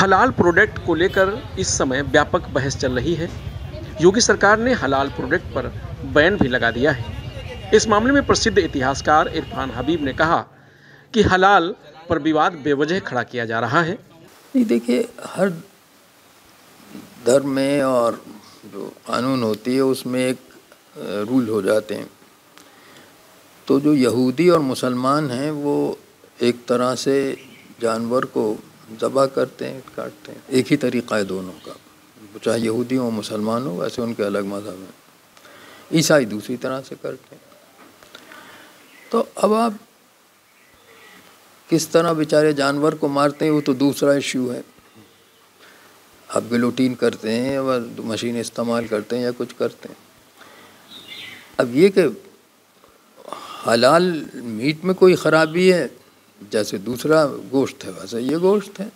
हलाल प्रोडक्ट को लेकर इस समय व्यापक बहस चल रही है। योगी सरकार ने हलाल प्रोडक्ट पर बैन भी लगा दिया है। इस मामले में प्रसिद्ध इतिहासकार इरफान हबीब ने कहा कि हलाल पर विवाद बेवजह खड़ा किया जा रहा है। नहीं, देखिए, हर धर्म में और जो कानून होती है उसमें एक रूल हो जाते हैं। तो जो यहूदी और मुसलमान हैं वो एक तरह से जानवर को ज़बह करते हैं, काटते हैं। एक ही तरीक़ा है दोनों का, चाहे यहूदी हो मुसलमान हो, वैसे उनके अलग मज़हब हैं। ईसाई दूसरी तरह से करते हैं। तो अब आप किस तरह बेचारे जानवर को मारते हैं वो तो दूसरा इश्यू है। आप गिलोटीन करते हैं या मशीन इस्तेमाल करते हैं या कुछ करते हैं। अब ये कि हलाल मीट में कोई ख़राबी है, जैसे दूसरा गोश्त है वैसे ये गोश्त है।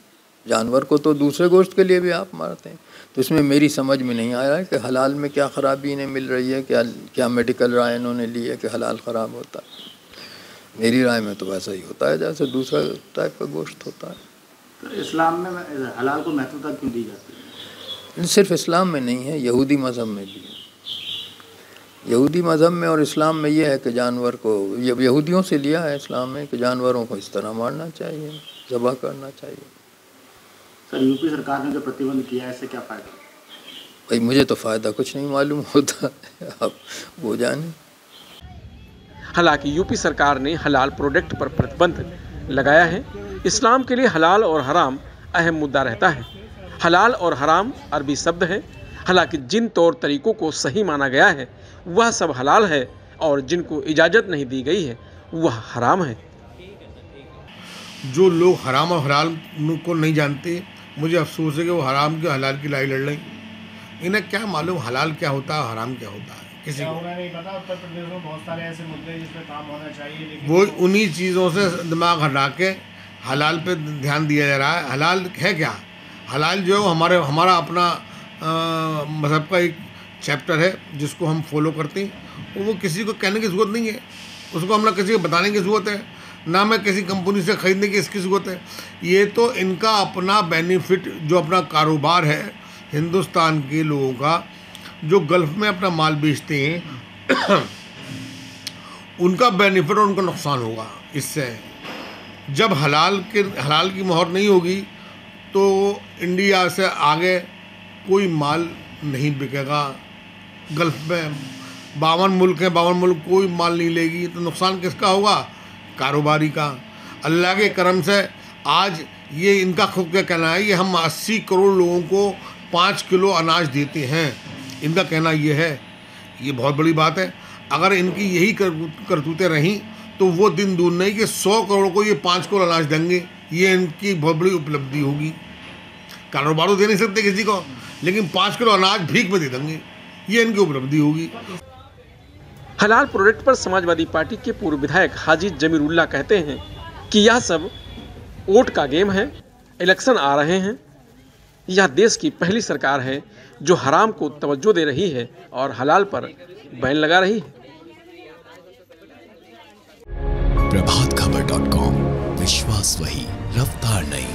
जानवर को तो दूसरे गोश्त के लिए भी आप मारते हैं। तो इसमें मेरी समझ में नहीं आ रहा है कि हलाल में क्या ख़राबी इन्हें मिल रही है, क्या मेडिकल राय इन्होंने ली है कि हलाल ख़राब होता है। मेरी राय में तो वैसा ही होता है जैसे दूसरा टाइप का गोश्त होता है। तो इस्लाम में हलाल को महत्वता क्यों दी जाती है? सिर्फ इस्लाम में नहीं है, यहूदी मज़हब में भी है। यहूदी मज़हब में और इस्लाम में ये है कि जानवर को, ये यहूदियों से लिया है इस्लाम में, कि जानवरों को इस तरह मारना चाहिए, ज़बह करना चाहिए। सर, यूपी सरकार ने जो प्रतिबंध किया है इससे क्या फ़ायदा? भाई मुझे तो फ़ायदा कुछ नहीं मालूम होता, अब वो जाने। हालांकि यूपी सरकार ने हलाल प्रोडक्ट पर प्रतिबंध लगाया है। इस्लाम के लिए हलाल और हराम अहम मुद्दा रहता है। हलाल और हराम अरबी शब्द है। हालांकि जिन तौर तरीकों को सही माना गया है वह सब हलाल है और जिनको इजाज़त नहीं दी गई है वह हराम है। जो लोग हराम और हलाल को नहीं जानते, मुझे अफसोस है कि वो हराम के हलाल की लड़ाई लड़ रहे हैं। इन्हें क्या मालूम हलाल क्या होता है, हराम क्या होता है, किसी को नहीं पता। उत्तर प्रदेश में बहुत सारे ऐसे मुद्दे जिस पे काम होना चाहिए, लेकिन वो उन्हीं चीज़ों से दिमाग हटा के हलाल पे ध्यान दिया जा रहा है। हलाल है क्या? हलाल जो हमारा अपना मज़हब का एक चैप्टर है जिसको हम फॉलो करते हैं। वो किसी को कहने की ज़रूरत नहीं है, उसको हम ना किसी को बताने की ज़रूरत है, ना मैं किसी कंपनी से ख़रीदने की इसकी ज़रूरत है। ये तो इनका अपना बेनिफिट, जो अपना कारोबार है हिंदुस्तान के लोगों का, जो गल्फ़ में अपना माल बेचते हैं उनका बेनिफिट और उनका नुकसान होगा इससे। जब हलाल की मोहर नहीं होगी तो इंडिया से आगे कोई माल नहीं बिकेगा। गल्फ़ में 52 मुल्क हैं, 52 मुल्क कोई माल नहीं लेगी, तो नुकसान किसका होगा? कारोबारी का। अल्लाह के करम से आज ये इनका खुद का कहना है, ये हम 80 करोड़ लोगों को 5 किलो अनाज देते हैं। इनका कहना ये है, ये बहुत बड़ी बात है। अगर इनकी यही करतूतें रहीं तो वो दिन दूर नहीं कि 100 करोड़ को ये 5 किलो अनाज देंगे। ये इनकी बहुत बड़ी उपलब्धि होगी। कारोबार तो दे नहीं सकते किसी को, लेकिन 5 किलो अनाज भीख में दे देंगे, ये इनकी उपलब्धि होगी। हलाल प्रोडक्ट पर समाजवादी पार्टी के पूर्व विधायक हाजी जमीरुल्लाह कहते हैं कि यह सब वोट का गेम है। इलेक्शन आ रहे हैं। यह देश की पहली सरकार है जो हराम को तवज्जो दे रही है और हलाल पर बैन लगा रही है। प्रभातखबर.com, विश्वास वही, रफ्तार नहीं।